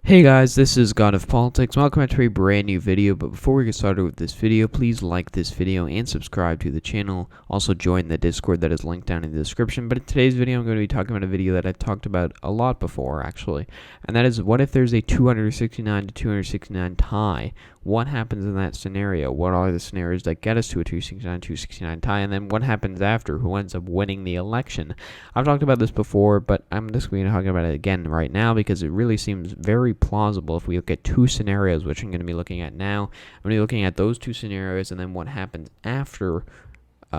Hey guys, this is God of Politics. Welcome back to a brand new video, but before we get started with this video, please like this video and subscribe to the channel. Also join the Discord that is linked down in the description. But in today's video, I'm going to be talking about a video that I've talked about a lot before, actually. And that is, what if there's a 269 to 269 tie? What happens in that scenario? What are the scenarios that get us to a 269 tie? And then what happens after? Who ends up winning the election? I've talked about this before, but I'm just going to talk about it again right now because it really seems very plausible if we look at two scenarios, which I'm going to be looking at now. I'm going to be looking at those two scenarios and then what happens after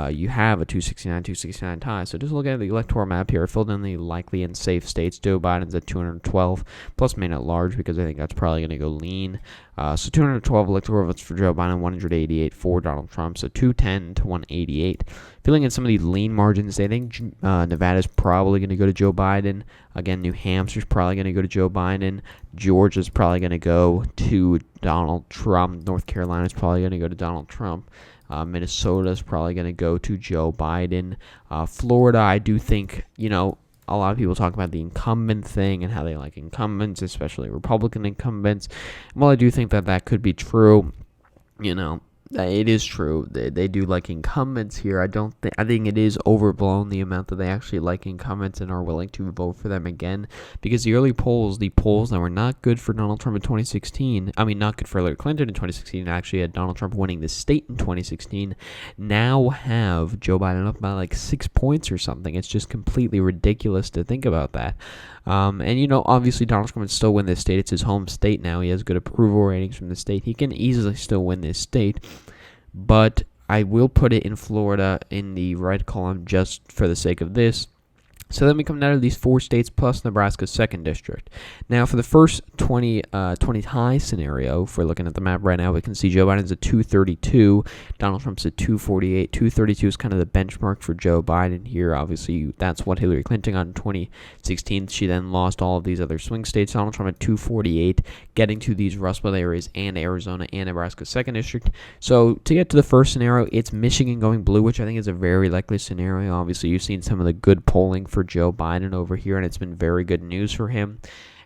you have a 269 tie. So just look at the electoral map here. I filled in the likely and safe states. Joe Biden's at 212, plus main at large, because I think that's probably going to go lean. So 212 electoral votes for Joe Biden, 188 for Donald Trump, so 210 to 188. Filling in some of these lean margins, I think Nevada's probably going to go to Joe Biden. Again, New Hampshire's probably going to go to Joe Biden. Georgia's probably going to go to Donald Trump. North Carolina's probably going to go to Donald Trump. Minnesota's probably going to go to Joe Biden. Florida, I do think, a lot of people talk about the incumbent thing and how they like incumbents, especially Republican incumbents. And while I do think that that could be true, it is true. They do like incumbents here. I think it is overblown, the amount that they actually like incumbents and are willing to vote for them again. Because the polls that were not good for Donald Trump in 2016, not good for Hillary Clinton in 2016, actually had Donald Trump winning the state in 2016, now have Joe Biden up by like 6 points or something. It's just completely ridiculous to think about that. Obviously Donald Trump can still win this state. It's his home state now. He has good approval ratings from the state. He can easily still win this state. But I will put it in Florida in the right column just for the sake of this. So then we come down to these 4 states plus Nebraska's 2nd district. Now for the first 20 tie scenario, if we're looking at the map right now, we can see Joe Biden's at 232, Donald Trump's at 248. 232 is kind of the benchmark for Joe Biden here. Obviously, that's what Hillary Clinton got in 2016. She then lost all of these other swing states. Donald Trump at 248, getting to these Rust Belt areas and Arizona and Nebraska's 2nd district. So to get to the first scenario, it's Michigan going blue, which I think is a very likely scenario. Obviously, you've seen some of the good polling for Joe Biden over here, and it's been very good news for him.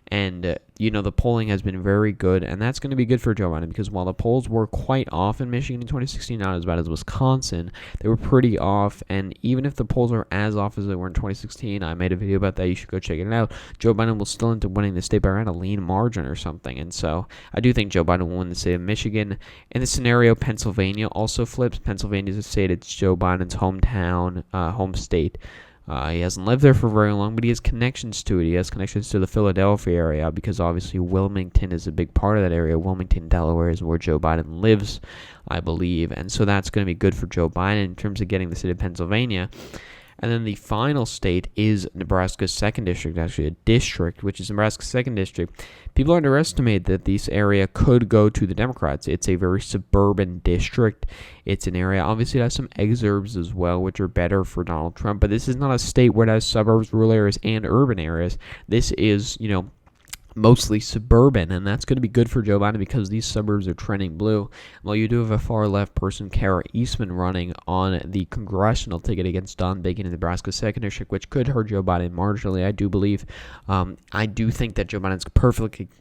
And, the polling has been very good, and that's going to be good for Joe Biden because while the polls were quite off in Michigan in 2016, not as bad as Wisconsin, they were pretty off. And even if the polls are as off as they were in 2016, I made a video about that. You should go check it out. Joe Biden will still end up winning the state by around a lean margin or something. And so I do think Joe Biden will win the state of Michigan. In the scenario, Pennsylvania also flips. Pennsylvania is a state. It's Joe Biden's hometown, home state. He hasn't lived there for very long, but he has connections to it. He has connections to the Philadelphia area because obviously Wilmington is a big part of that area. Wilmington, Delaware is where Joe Biden lives, I believe. And so that's going to be good for Joe Biden in terms of getting the state of Pennsylvania. And then the final state is Nebraska's 2nd district, actually a district, which is Nebraska's 2nd district. People underestimate that this area could go to the Democrats. It's a very suburban district. It's an area, obviously it has some exurbs as well, which are better for Donald Trump. But this is not a state where it has suburbs, rural areas, and urban areas. This is, mostly suburban, and that's going to be good for Joe Biden because these suburbs are trending blue. Well, you do have a far-left person, Kara Eastman, running on the congressional ticket against Don Bacon in Nebraska's 2nd district, which could hurt Joe Biden marginally, I do believe. I do think that Joe Biden's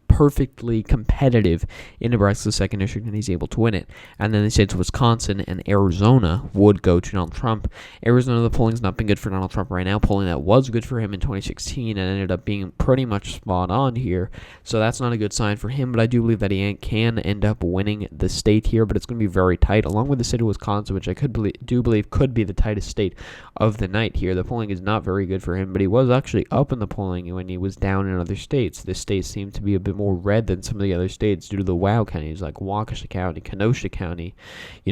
perfectly competitive in Nebraska's 2nd district, and he's able to win it. And then the states of Wisconsin and Arizona would go to Donald Trump. Arizona, the polling's not been good for Donald Trump right now. Polling that was good for him in 2016 and ended up being pretty much spot on here. So that's not a good sign for him, but I do believe that he can end up winning the state here, but it's going to be very tight, along with the state of Wisconsin, which I do believe could be the tightest state of the night here. The polling is not very good for him, but he was actually up in the polling when he was down in other states. This state seemed to be a bit more red than some of the other states due to the WOW counties like Waukesha County, Kenosha County,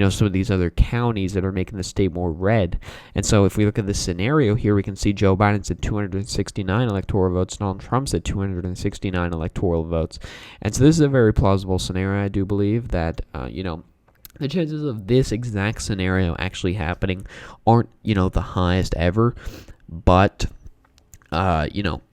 some of these other counties that are making the state more red. And so if we look at this scenario here, we can see Joe Biden's at 269 electoral votes, Donald Trump's at 269 electoral votes. And so this is a very plausible scenario. I do believe that, the chances of this exact scenario actually happening aren't, the highest ever, but,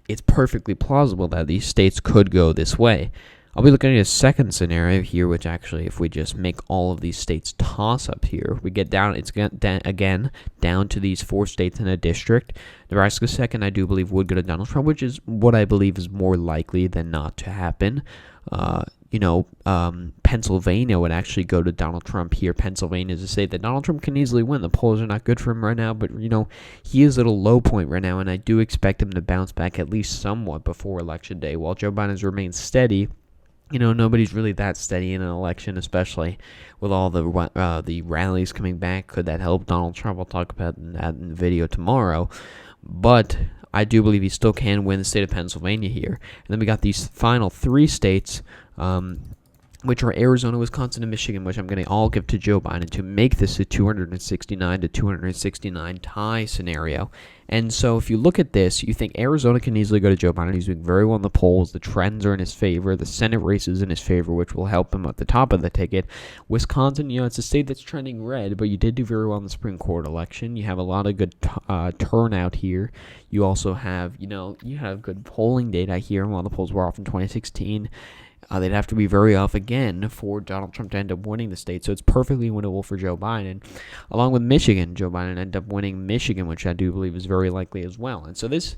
it's perfectly plausible that these states could go this way. I'll be looking at a second scenario here, which actually, if we just make all of these states toss up here, we get down, again down to these 4 states in a district. Nebraska second, I do believe, would go to Donald Trump, which is what I believe is more likely than not to happen. Pennsylvania would actually go to Donald Trump here. Pennsylvania is a state that Donald Trump can easily win. The polls are not good for him right now, but, he is at a low point right now, and I do expect him to bounce back at least somewhat before Election Day. While Joe Biden's remained steady, nobody's really that steady in an election, especially with all the rallies coming back. Could that help Donald Trump? I'll talk about that in the video tomorrow. But I do believe he still can win the state of Pennsylvania here. And then we got these final 3 states, which are Arizona, Wisconsin, and Michigan, which I'm going to all give to Joe Biden to make this a 269 to 269 tie scenario. And so if you look at this, you think Arizona can easily go to Joe Biden. He's doing very well in the polls. The trends are in his favor. The Senate race is in his favor, which will help him at the top of the ticket. Wisconsin, it's a state that's trending red, but you did do very well in the Supreme Court election. You have a lot of good turnout here. You also have, you have good polling data here. While the polls were off in 2016, they'd have to be very off again for Donald Trump to end up winning the state. So it's perfectly winnable for Joe Biden. Along with Michigan, Joe Biden ended up winning Michigan, which I do believe is very likely as well. And so this,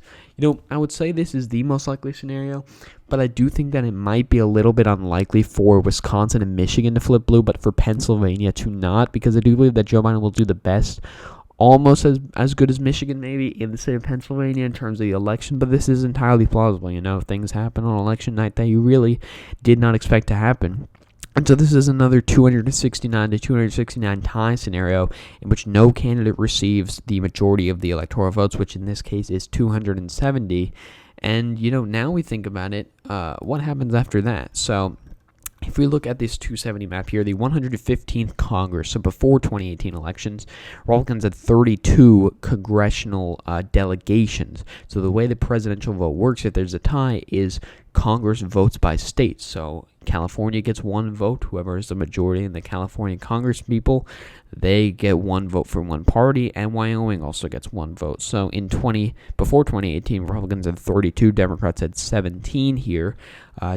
I would say this is the most likely scenario, but I do think that it might be a little bit unlikely for Wisconsin and Michigan to flip blue, but for Pennsylvania to not, because I do believe that Joe Biden will do the best, almost as good as Michigan maybe in the state of Pennsylvania in terms of the election, but this is entirely plausible. Things happen on election night that you really did not expect to happen. And so this is another 269 to 269 tie scenario in which no candidate receives the majority of the electoral votes, which in this case is 270. And, now we think about it, what happens after that? So if we look at this 270 map here, the 115th Congress, so before 2018 elections, Republicans had 32 congressional delegations. So the way the presidential vote works, if there's a tie, is Congress votes by state. So California gets 1 vote. Whoever is the majority in the California Congress people, they get 1 vote from one party, and Wyoming also gets 1 vote. So before 2018, Republicans had 32, Democrats had 17 here.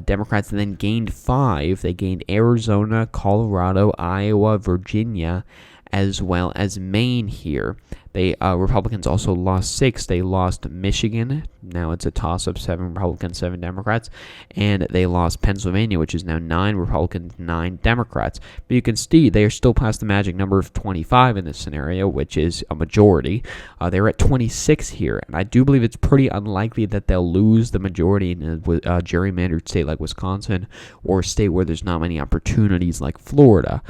Democrats then gained 5. They gained Arizona, Colorado, Iowa, Virginia, as well as Maine here. Republicans also lost 6. They lost Michigan. Now it's a toss-up, 7 Republicans, 7 Democrats. And they lost Pennsylvania, which is now 9 Republicans, 9 Democrats. But you can see they are still past the magic number of 25 in this scenario, which is a majority. They're at 26 here. And I do believe it's pretty unlikely that they'll lose the majority in a gerrymandered state like Wisconsin, or a state where there's not many opportunities like Florida.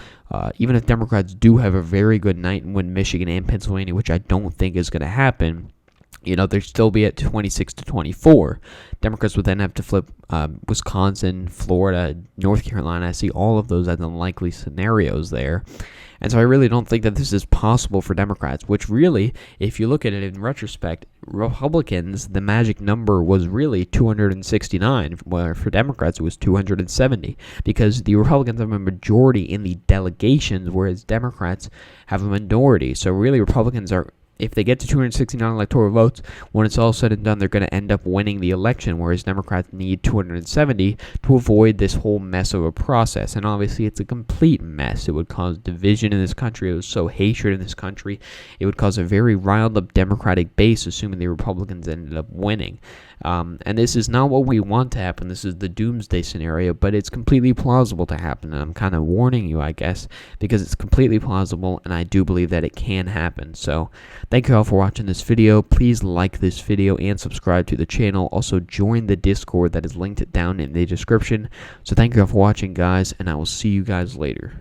Even if Democrats do have a very good night and win Michigan and Pennsylvania, which I don't think is going to happen, they'd still be at 26 to 24. Democrats would then have to flip Wisconsin, Florida, North Carolina. I see all of those as unlikely scenarios there. And so I really don't think that this is possible for Democrats, which really, if you look at it in retrospect, Republicans, the magic number was really 269, where for Democrats it was 270, because the Republicans have a majority in the delegations, whereas Democrats have a minority. So really, Republicans are, if they get to 269 electoral votes, when it's all said and done, they're going to end up winning the election, whereas Democrats need 270 to avoid this whole mess of a process. And obviously, it's a complete mess. It would cause division in this country. It would sow hatred in this country. It would cause a very riled-up Democratic base, assuming the Republicans ended up winning. And this is not what we want to happen. This is the doomsday scenario, but it's completely plausible to happen. And I'm kind of warning you, I guess, because it's completely plausible, and I do believe that it can happen. So thank you all for watching this video. Please like this video and subscribe to the channel. Also, join the Discord that is linked down in the description. So thank you all for watching, guys, and I will see you guys later.